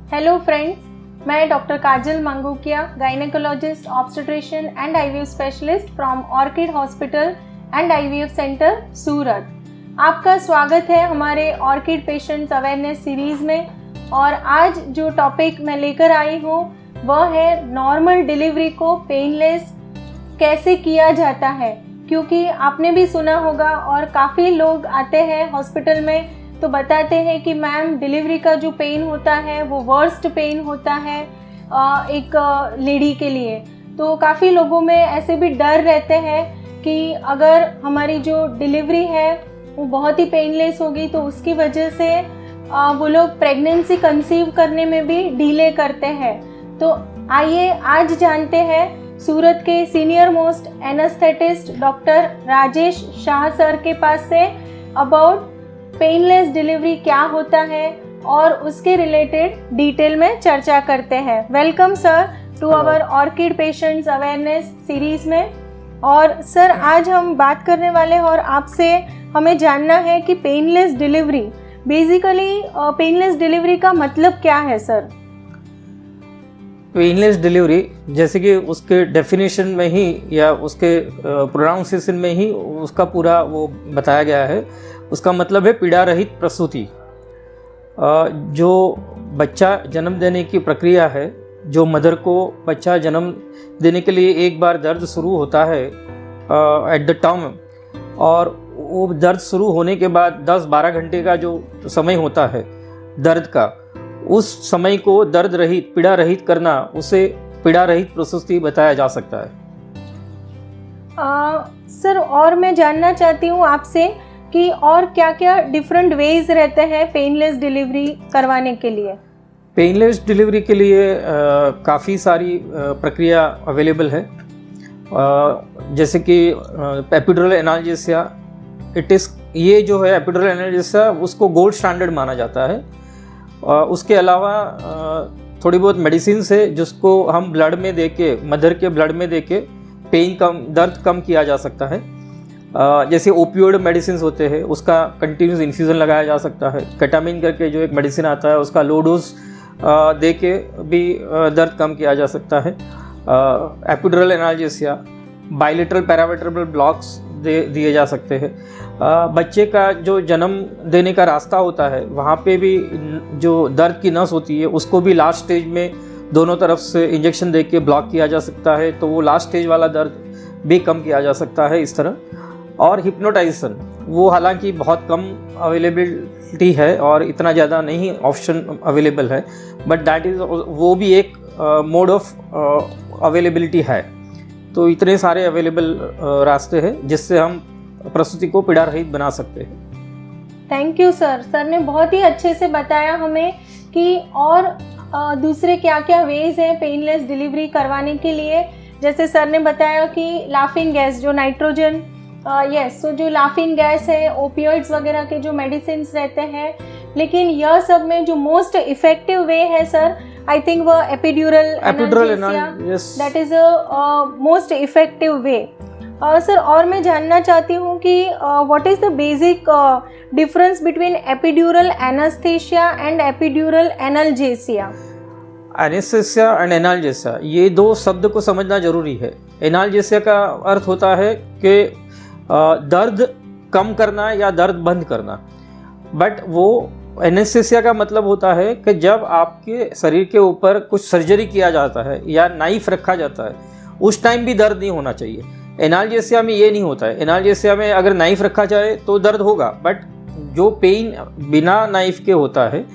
Hello friends, मैं doctor Kajal Mangukiya, gynaecologist, obstetrician and IVF specialist from Orchid hospital and IVF centre Surat. आपका स्वागत है हमारे ऑर्किड पेशेंट्स अवेयरनेस सीरीज़ में। और आज जो टॉपिक मैं लेकर आई हूँ वह है नॉर्मल डिलीवरी को पेनलेस कैसे किया जाता है। क्योंकि आपने भी सुना होगा और काफ़ी लोग आते हैं हॉस्पिटल में तो बताते हैं कि मैम डिलीवरी का जो पेन होता है वो वर्स्ट पेन होता है एक लेडी के लिए। तो काफ़ी लोगों में ऐसे भी डर रहते हैं कि अगर हमारी जो डिलीवरी है वो बहुत ही पेनलेस होगी तो उसकी वजह से वो लोग प्रेगनेंसी कंसीव करने में भी डिले करते हैं। तो आइए आज जानते हैं सूरत के senior most anaesthetist doctor Rajesh Shah sir के पास से अबाउट पेनलेस डिलीवरी क्या होता है और उसके रिलेटेड डिटेल में चर्चा करते हैं। Welcome sir to our Orchid patients awareness series में। और सर आज हम बात करने वाले हैं और आपसे हमें जानना है कि painless delivery basically painless delivery का मतलब क्या है सर? पेनलेस डिलीवरी जैसे कि उसके डेफिनेशन में ही या उसके प्रोनाउंसिएशन में ही उसका पूरा वो बताया गया है। उसका मतलब है पीड़ा रहित प्रसूति। जो बच्चा जन्म देने की प्रक्रिया है, जो मदर को बच्चा जन्म देने के लिए एक बार दर्द शुरू होता है एट द टर्म, और वो दर्द शुरू होने के बाद 10-12 घंटे का जो समय होता है दर्द का, उस समय को दर्द रहित पीड़ा रहित करना, उसे पीड़ा रहित प्रसूति बताया जा सकता है। सर और मैं जानना चाहती हूँ आपसे कि और क्या क्या डिफरेंट वेज रहते हैं पेनलेस डिलीवरी करवाने के लिए? पेनलेस डिलीवरी के लिए काफ़ी सारी प्रक्रिया अवेलेबल है। जैसे कि एपिड्यूरल एनाल्जेसिया, ये जो है एपिड्यूरल एनाल्जेसिया उसको गोल्ड स्टैंडर्ड माना जाता है। उसके अलावा थोड़ी बहुत मेडिसिन है जिसको हम ब्लड में देके, मदर के ब्लड में देके दर्द कम किया जा सकता है। जैसे ओपियोइड मेडिसिन होते हैं उसका कंटिन्यूस इन्फ्यूज़न लगाया जा सकता है। केटामिन करके जो एक मेडिसिन आता है उसका लो डोज दे के भी दर्द कम किया जा सकता है। एपिड्यूरल एनाल्जेसिया, बाइलेटरल पैरावर्टेब्रल ब्लॉक्स दिए जा सकते हैं। बच्चे का जो जन्म देने का रास्ता होता है वहाँ पे भी जो दर्द की नस होती है उसको भी लास्ट स्टेज में दोनों तरफ से इंजेक्शन दे के ब्लॉक किया जा सकता है, तो वो लास्ट स्टेज वाला दर्द भी कम किया जा सकता है इस तरह। और हिप्नोटाइजेशन वो हालांकि बहुत कम अवेलेबिलिटी है और इतना ज़्यादा नहीं ऑप्शन अवेलेबल है, बट दैट इज़ वो भी एक मोड ऑफ अवेलेबिलिटी है। तो इतने सारे अवेलेबल रास्ते हैं जिससे हम प्रसूति को पीड़ा रहित बना सकते हैं। Thank you sir. सर ने बहुत ही अच्छे से बताया हमें कि और दूसरे क्या क्या वेज हैं पेनलेस डिलीवरी करवाने के लिए। जैसे सर ने बताया कि लाफिंग गैस जो नाइट्रोजन सो जो लाफिंग गैस है, ओपियोइड्स वगैरह के जो मेडिसिन रहते हैं, लेकिन यह सब में जो मोस्ट इफेक्टिव वे है सर, आई थिंक वो epidural analgesia, that is a most effective way. Sir और मैं जानना चाहती हूँ कि what is the basic difference between epidural anaesthesia and epidural analgesia? Anaesthesia and analgesia, ये दो शब्द को समझना जरूरी है। एनाल्जेसिया का अर्थ होता है कि दर्द कम करना या दर्द बंद करना, बट वो एनेस्थेसिया का मतलब होता है कि जब आपके शरीर के ऊपर कुछ सर्जरी किया जाता है या नाइफ रखा जाता है उस टाइम भी दर्द नहीं होना चाहिए। एनाल्जेसिया में ये नहीं होता है। एनाल्जेसिया में अगर नाइफ रखा जाए तो दर्द होगा, बट जो पेन बिना नाइफ के होता है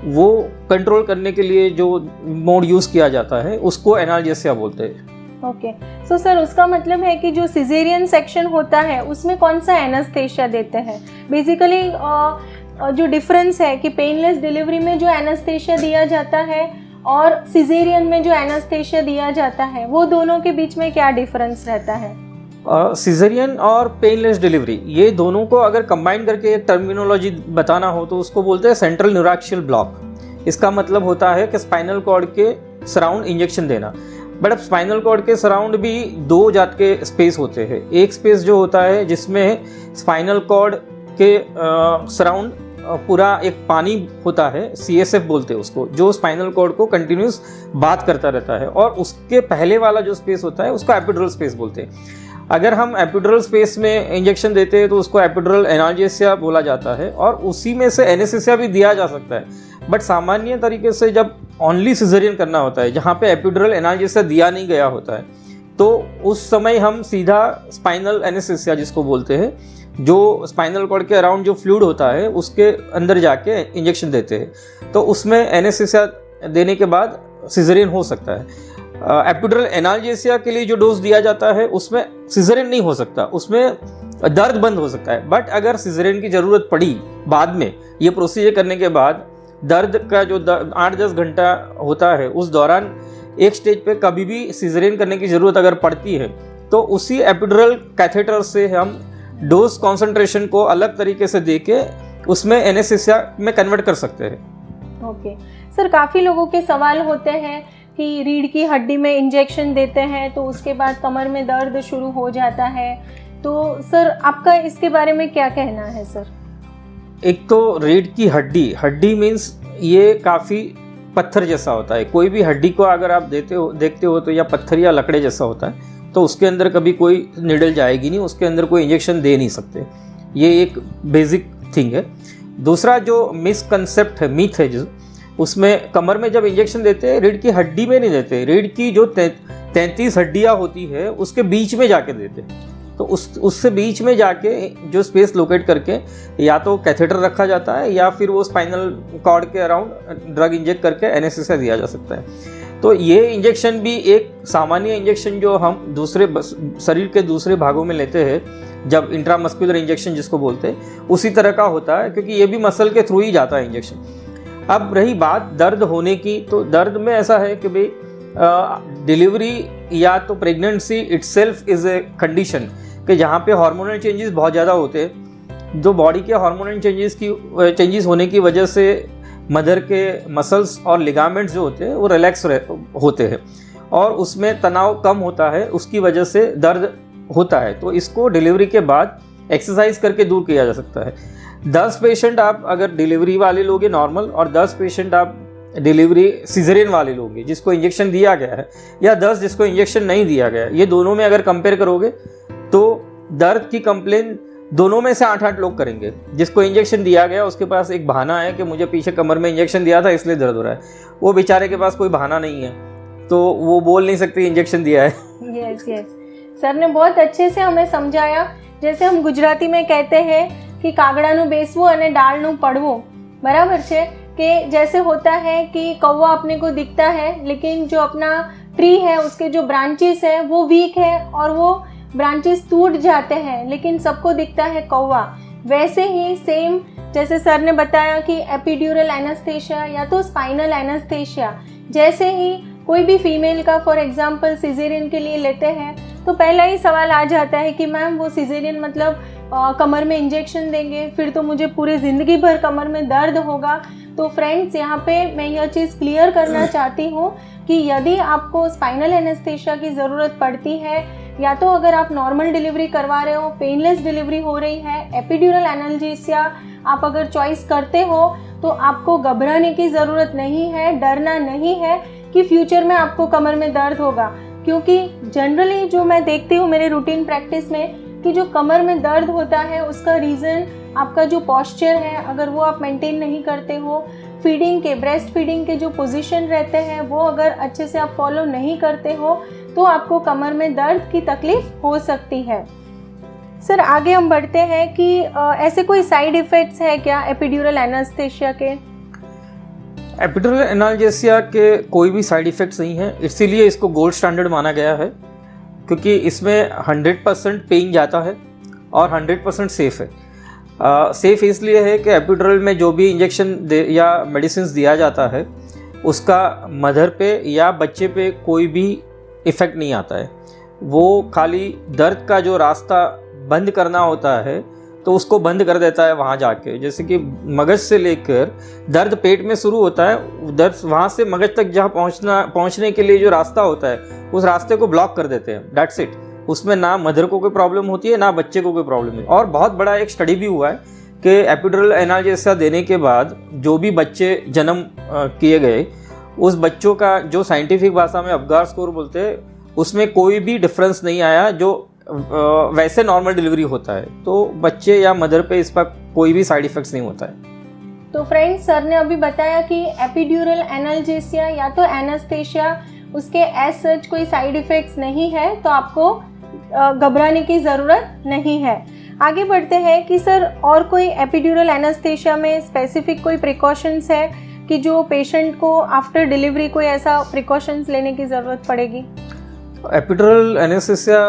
वो कंट्रोल करने के लिए जो मोड यूज़ किया जाता है उसको एनाल्जेसिया बोलते हैं। ओके, सो सर उसका मतलब है कि जो सिजेरियन सेक्शन होता है उसमें कौन सा एनास्थेसिया देते हैं? बेसिकली जो डिफरेंस है कि पेनलेस डिलीवरी में जो एनास्थेसिया दिया जाता है और सिजेरियन में जो एनास्थेसिया दिया जाता है, वो दोनों के बीच में क्या डिफरेंस रहता है? सिजेरियन और पेनलेस डिलीवरी ये दोनों को अगर कंबाइन करके एक टर्मिनोलॉजी बताना हो तो उसको बोलते हैं सेंट्रल न्यूरैक्शियल ब्लॉक। इसका मतलब होता है कि स्पाइनल कॉर्ड के सराउंड इंजेक्शन देना। बट अब स्पाइनल कॉर्ड के सराउंड भी दो जात के स्पेस होते हैं। एक स्पेस जो होता है जिसमें स्पाइनल कॉर्ड के सराउंड पूरा एक पानी होता है, CSF बोलते हैं उसको, जो स्पाइनल कॉर्ड को कंटिन्यूस बात करता रहता है, और उसके पहले वाला जो स्पेस होता है उसको एपिड्यूरल स्पेस बोलते हैं। अगर हम एपिड्यूरल स्पेस में इंजेक्शन देते हैं तो उसको एपिड्यूरल एनाल्जेसिया बोला जाता है, और उसी में से एनेस्थीसिया भी दिया जा सकता है। बट सामान्य तरीके से जब ओनली सिजेरियन करना होता है, जहाँ पे एपिड्यूरल एनाल्जेसिया दिया नहीं गया होता है, तो उस समय हम सीधा स्पाइनल एनेस्थीसिया जिसको बोलते हैं, जो स्पाइनल कॉर्ड के अराउंड जो फ्लूइड होता है उसके अंदर जाके इंजेक्शन देते हैं। तो उसमें एनेस्थीसिया देने के बाद सिजेरियन हो सकता है। एपिड्यूरल एनाल्जेसिया के लिए जो डोज दिया जाता है उसमें सिजेरियन नहीं हो सकता, उसमें दर्द बंद हो सकता है। बट अगर सिजेरियन की ज़रूरत पड़ी बाद में, ये प्रोसीजर करने के बाद दर्द का जो 8-10 घंटा होता है, उस दौरान एक स्टेज पे कभी भी सिजेरियन करने की ज़रूरत अगर पड़ती है तो उसी एपिड्यूरल कैथेटर से हम डोज कॉन्सेंट्रेशन को अलग तरीके से देके उसमें एनेस्थीसिया में कन्वर्ट कर सकते हैं। ओके सर, काफ़ी लोगों के सवाल होते हैं कि रीढ़ की हड्डी में इंजेक्शन देते हैं तो उसके बाद कमर में दर्द शुरू हो जाता है, तो सर आपका इसके बारे में क्या कहना है सर? एक तो रीढ़ की हड्डी मीन्स ये काफ़ी पत्थर जैसा होता है। कोई भी हड्डी को अगर आप देखते हो तो या पत्थर या लकड़े जैसा होता है, तो उसके अंदर कभी कोई निडल जाएगी नहीं, उसके अंदर कोई इंजेक्शन दे नहीं सकते। ये एक बेसिक थिंग है। दूसरा जो मिसकंसेप्ट है, मिथ है, जो उसमें कमर में जब इंजेक्शन देते हैं रीढ़ की हड्डी में नहीं देते, रीढ़ की जो 33 हड्डियाँ होती है उसके बीच में जाके देते हैं। तो उससे बीच में जाके जो स्पेस लोकेट करके या तो कैथेटर रखा जाता है या फिर वो स्पाइनल कॉर्ड के अराउंड ड्रग इंजेक्ट करके एनेस्थीसिया दिया जा सकता है। तो ये इंजेक्शन भी एक सामान्य इंजेक्शन जो हम दूसरे शरीर के दूसरे भागों में लेते हैं, जब इंट्रामस्कुलर इंजेक्शन जिसको बोलते हैं, उसी तरह का होता है, क्योंकि ये भी मसल के थ्रू ही जाता है इंजेक्शन। अब रही बात दर्द होने की, तो दर्द में ऐसा है कि भाई डिलीवरी या तो pregnancy itself is a condition कि जहाँ पे हार्मोनल चेंजेस बहुत ज़्यादा होते हैं, जो बॉडी के हार्मोनल चेंजेस होने की वजह से मदर के मसल्स और लिगामेंट्स जो होते हैं वो रिलैक्स होते हैं और उसमें तनाव कम होता है, उसकी वजह से दर्द होता है। तो इसको डिलीवरी के बाद एक्सरसाइज करके दूर किया जा सकता है। 10 पेशेंट आप अगर डिलीवरी वाले लोगे नॉर्मल, और 10 पेशेंट आप डिलीवरी सिजेरियन वाले लोगे जिसको इंजेक्शन दिया गया है, या 10 जिसको इंजेक्शन नहीं दिया गया है, ये दोनों में अगर कंपेयर करोगे तो दर्द की कंप्लेन दोनों में से 8-8 लोग करेंगे। जिसको इंजेक्शन दिया गया उसके पास एक बहाना है कि मुझे पीछे कमर में इंजेक्शन दिया था इसलिए दर्द हो रहा है, वो बेचारे के पास कोई बहाना नहीं है, तो वो बोल नहीं सकते इंजेक्शन दिया है। यस सर ने बहुत अच्छे से हमें समझाया। जैसे हम गुजराती में कहते हैं कि कागड़ाનું બેસવું અને ડાળનું પડવું, बराबर है कि जैसे होता है कि कौवा अपने को दिखता है लेकिन जो अपना ट्री है उसके जो ब्रांचेस है वो वीक है और वो ब्रांचेस टूट जाते हैं, लेकिन सबको दिखता है कौवा। वैसे ही सेम जैसे सर ने बताया कि एपिड्यूरल एनेस्थीसिया या तो स्पाइनल एनेस्थीसिया, जैसे ही कोई भी फीमेल का फॉर एग्जांपल सिजेरियन के लिए लेते हैं तो पहला ही सवाल आ जाता है कि मैम वो सिजेरियन मतलब कमर में इंजेक्शन देंगे, फिर तो मुझे पूरी ज़िंदगी भर कमर में दर्द होगा। तो फ्रेंड्स, यहाँ पे मैं यह चीज़ क्लियर करना चाहती हूँ कि यदि आपको स्पाइनल एनेस्थीसिया की ज़रूरत पड़ती है, या तो अगर आप नॉर्मल डिलीवरी करवा रहे हो, पेनलेस डिलीवरी हो रही है, एपिड्यूरल एनाल्जेसिया आप अगर चॉइस करते हो, तो आपको घबराने की ज़रूरत नहीं है, डरना नहीं है कि फ्यूचर में आपको कमर में दर्द होगा। क्योंकि जनरली जो मैं देखती हूँ मेरे रूटीन प्रैक्टिस में कि जो कमर में दर्द होता है उसका रीज़न आपका जो पॉस्चर है, अगर वो आप मेंटेन नहीं करते हो, फीडिंग के, ब्रेस्ट फीडिंग के जो पोजीशन रहते हैं वो अगर अच्छे से आप फॉलो नहीं करते हो तो आपको कमर में दर्द की तकलीफ हो सकती है। सर आगे हम बढ़ते हैं कि ऐसे कोई साइड इफ़ेक्ट्स है क्या एपिड्यूरल एनेस्थीसिया के? एपिड्यूरल एनाल्जेसिया के कोई भी साइड इफ़ेक्ट्स नहीं है, इसीलिए इसको गोल्ड स्टैंडर्ड माना गया है, क्योंकि इसमें 100% पेन जाता है और 100% सेफ़ है। सेफ़ इसलिए है कि एपिड्यूरल में जो भी इंजेक्शन या मेडिसिन दिया जाता है उसका मदर पे या बच्चे पे कोई भी इफ़ेक्ट नहीं आता है। वो खाली दर्द का जो रास्ता बंद करना होता है तो उसको बंद कर देता है वहाँ जाके। जैसे कि मगज से लेकर दर्द पेट में शुरू होता है, दर्द वहाँ से मगज तक जहाँ पहुँचने के लिए जो रास्ता होता है उस रास्ते को ब्लॉक कर देते हैं, दैट्स इट। उसमें ना मदर को कोई प्रॉब्लम होती है ना बच्चे को कोई प्रॉब्लम है। और बहुत बड़ा एक स्टडी भी हुआ है कि एपिड्यूरल एनाल्जेसिया देने के बाद जो भी बच्चे जन्म किए गए, उस बच्चों का जो साइंटिफिक भाषा में अपगार स्कोर बोलते हैं, उसमें कोई भी डिफरेंस नहीं आया जो वैसे नॉर्मल डिलीवरी होता है। तो बच्चे या मदर पे इस पर कोई भी साइड इफेक्ट्स नहीं होता है। तो फ्रेंड्स, सर ने अभी बताया कि एपिड्यूरल एनाल्जेसिया या तो एनास्थेशिया, उसके एज सच कोई साइड इफ़ेक्ट्स नहीं है, तो आपको घबराने की ज़रूरत नहीं है। आगे बढ़ते हैं कि सर और कोई एपिड्यूरल एनास्थेशिया में स्पेसिफिक कोई प्रिकॉशंस है कि जो पेशेंट को आफ्टर डिलीवरी कोई ऐसा प्रिकॉशंस लेने की ज़रूरत पड़ेगी? एपिड्यूरल एनास्थेसिया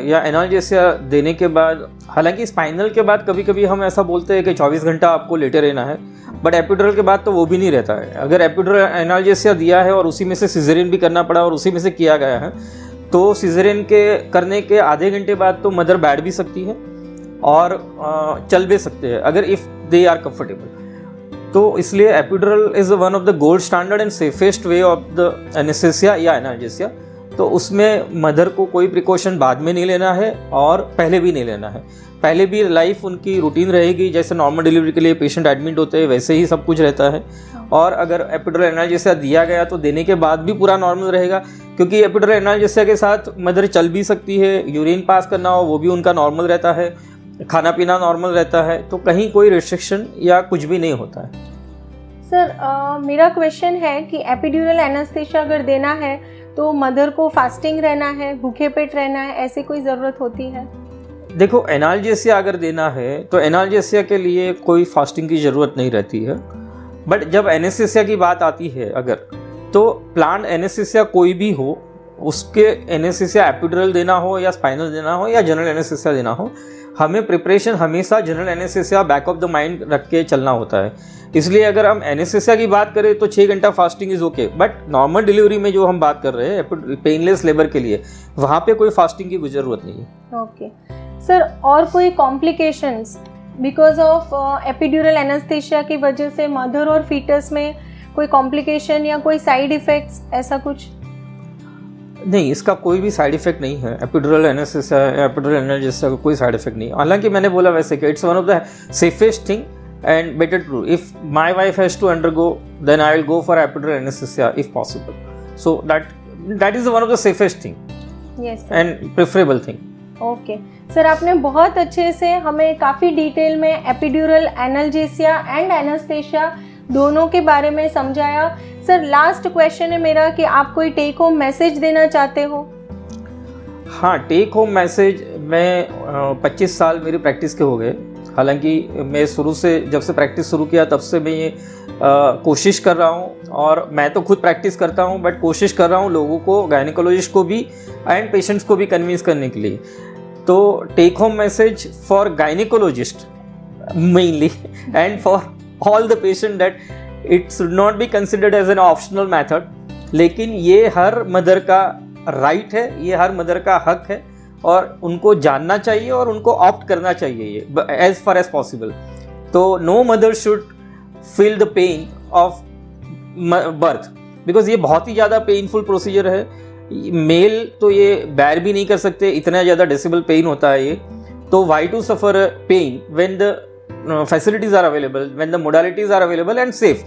या एनाल्जेसिया देने के बाद, हालांकि स्पाइनल के बाद कभी कभी हम ऐसा बोलते हैं कि 24 घंटा आपको लेटे रहना है, बट एपिड्यूरल के बाद तो वो भी नहीं रहता है। अगर एपिड्यूरल एनाल्जेसिया दिया है और उसी में से सिजेरियन भी करना पड़ा और उसी में से किया गया है, तो सिजेरियन के करने के आधे घंटे बाद तो मदर बैठ भी सकती है और चल भी सकते हैं अगर इफ़ दे आर कंफर्टेबल। तो इसलिए epidural is one of the gold standard and safest way of the anaesthesia या एनाल्जेसिया। तो उसमें मदर को कोई प्रिकॉशन बाद में नहीं लेना है और पहले भी नहीं लेना है। पहले भी लाइफ उनकी रूटीन रहेगी, जैसे नॉर्मल डिलीवरी के लिए पेशेंट एडमिट होते हैं वैसे ही सब कुछ रहता है। और अगर एपिड्यूरल एनाल्जेसिया दिया गया तो देने के बाद भी पूरा नॉर्मल रहेगा, क्योंकि एपिड्यूरल एनाल्जेसिया के साथ मदर चल भी सकती है, यूरिन पास करना हो वो भी उनका नॉर्मल रहता है, खाना पीना नॉर्मल रहता है, तो कहीं कोई रिस्ट्रिक्शन या कुछ भी नहीं होता है। सर मेरा क्वेश्चन है कि एपिड्यूरल एनास्थेशिया अगर देना है तो मदर को फास्टिंग रहना है, भूखे पेट रहना है, ऐसी कोई ज़रूरत होती है? देखो, एनाल्जेसिया अगर देना है तो एनाल्जेसिया के लिए कोई फास्टिंग की ज़रूरत नहीं रहती है। बट जब एनेस्थेसिया की बात आती है अगर, तो प्लांट एनेस्थेसिया कोई भी हो, उसके एनेस्थेसिया एपिड्यूरल देना हो या स्पाइनल देना हो या जनरल एनेस्थेसिया देना हो, हमें प्रिपरेशन हमेशा general anaesthesia back of the mind रख के चलना होता है। इसलिए अगर हम एनेस्थेसिया की बात करें तो 6 घंटा fasting is okay, but normal delivery में जो हम बात कर रहे हैं पेनलेस लेबर के लिए, वहाँ पे कोई फास्टिंग की ज़रूरत नहीं है। ओके सर, और कोई कॉम्प्लिकेशंस बिकॉज ऑफ एपिड्यूरल एनास्थेशिया की वजह से मदर और फीटस में कोई कॉम्प्लिकेशन या कोई साइड इफ़ेक्ट्स ऐसा कुछ? नहीं, इसका कोई भी साइड इफेक्ट नहीं है। एपिड्यूरल एनास्थेसिया या एपिड्यूरल एनाल्जेसिया का कोई साइड इफेक्ट नहीं है। हालांकि मैंने बोला वैसे कि it's one of the safest thing and better to do. If my wife has to undergo, then I will go for epidural anesthesia if possible. So that is one of the safest thing. Yes sir. And preferable thing. Okay sir, आपने बहुत अच्छे से हमें काफ़ी detail में epidural analgesia and एनास्थेशिया दोनों के बारे में समझाया। सर लास्ट क्वेश्चन है मेरा कि आप कोई टेक होम मैसेज देना चाहते हो? हाँ, टेक होम मैसेज, मैं 25 साल मेरी प्रैक्टिस के हो गए। हालांकि मैं शुरू से, जब से प्रैक्टिस शुरू किया तब से मैं ये कोशिश कर रहा हूँ, और मैं तो खुद प्रैक्टिस करता हूँ बट कोशिश कर रहा हूँ लोगों को, गायनेकोलॉजिस्ट को भी एंड पेशेंट्स को भी कन्विंस करने के लिए। तो take home message for gynaecologist mainly and for all the patient that it should not be considered as an optional method, लेकिन ये हर मदर का राइट है, ये हर मदर का हक है और उनको जानना चाहिए और उनको ऑप्ट करना चाहिए ये एज फार एज पॉसिबल। तो no mother should feel the pain of birth, because ये बहुत ही ज़्यादा पेनफुल प्रोसीजर है। मेल तो ये बैर भी नहीं कर सकते, इतना ज़्यादा डेसिबल पेन होता है ये। तो why to suffer pain when the facilities are available, when the modalities are available and safe.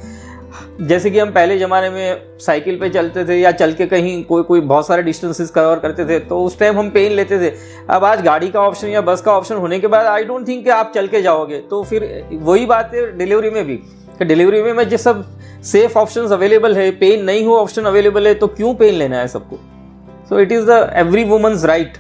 जैसे कि हम पहले ज़माने में साइकिल पे चलते थे या चल के कहीं कोई बहुत सारे डिस्टेंसेस कवर करते थे, तो उस टाइम हम पेन लेते थे। अब आज गाड़ी का ऑप्शन या बस का ऑप्शन होने के बाद आई डोंट थिंक कि आप चल के जाओगे। तो फिर वही बात है डिलीवरी में भी, कि डिलीवरी में जिस सब सेफ ऑप्शंस अवेलेबल है, पेन नहीं हो ऑप्शन अवेलेबल है, तो क्यों पेन लेना है सबको? So it is the every woman's right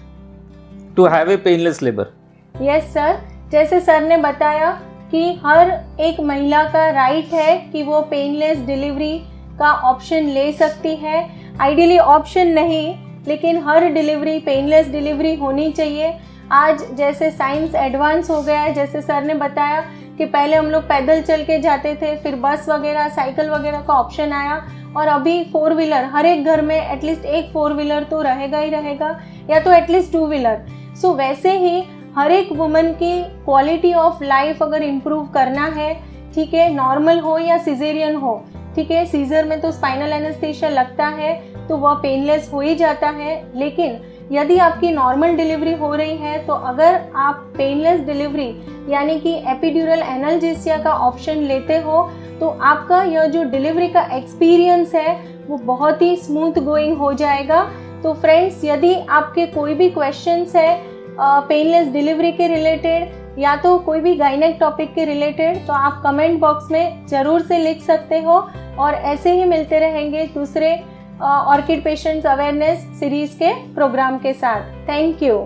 to have a painless labour. Yes sir, जैसे सर ने बताया कि हर एक महिला का राइट है कि वो पेनलेस डिलीवरी का ऑप्शन ले सकती है। आइडियली ऑप्शन नहीं, लेकिन हर डिलीवरी पेनलेस डिलीवरी होनी चाहिए। आज जैसे साइंस एडवांस हो गया है, जैसे सर ने बताया कि पहले हम लोग पैदल चल के जाते थे, फिर बस वगैरह साइकिल वगैरह का ऑप्शन आया, और अभी 4 व्हीलर, हर एक घर में एटलीस्ट एक 4 व्हीलर तो रहेगा ही रहेगा, या तो एटलीस्ट 2 व्हीलर। सो वैसे ही हर एक वुमन की क्वालिटी ऑफ लाइफ अगर इम्प्रूव करना है, ठीक है, नॉर्मल हो या सिजेरियन हो, ठीक है, सीजर में तो स्पाइनल एनेस्थेशिया लगता है तो वह पेनलेस हो ही जाता है, लेकिन यदि आपकी नॉर्मल डिलीवरी हो रही है तो अगर आप पेनलेस डिलीवरी यानी कि एपिड्यूरल एनाल्जेसिया का ऑप्शन लेते हो तो आपका यह जो डिलीवरी का एक्सपीरियंस है वो बहुत ही स्मूथ गोइंग हो जाएगा। तो फ्रेंड्स, यदि आपके कोई भी क्वेश्चंस है पेनलेस डिलीवरी के रिलेटेड या तो कोई भी गायनेक टॉपिक के रिलेटेड, तो आप कमेंट बॉक्स में ज़रूर से लिख सकते हो और ऐसे ही मिलते रहेंगे दूसरे ऑर्किड पेशेंट्स अवेयरनेस सीरीज़ के प्रोग्राम के साथ। Thank you.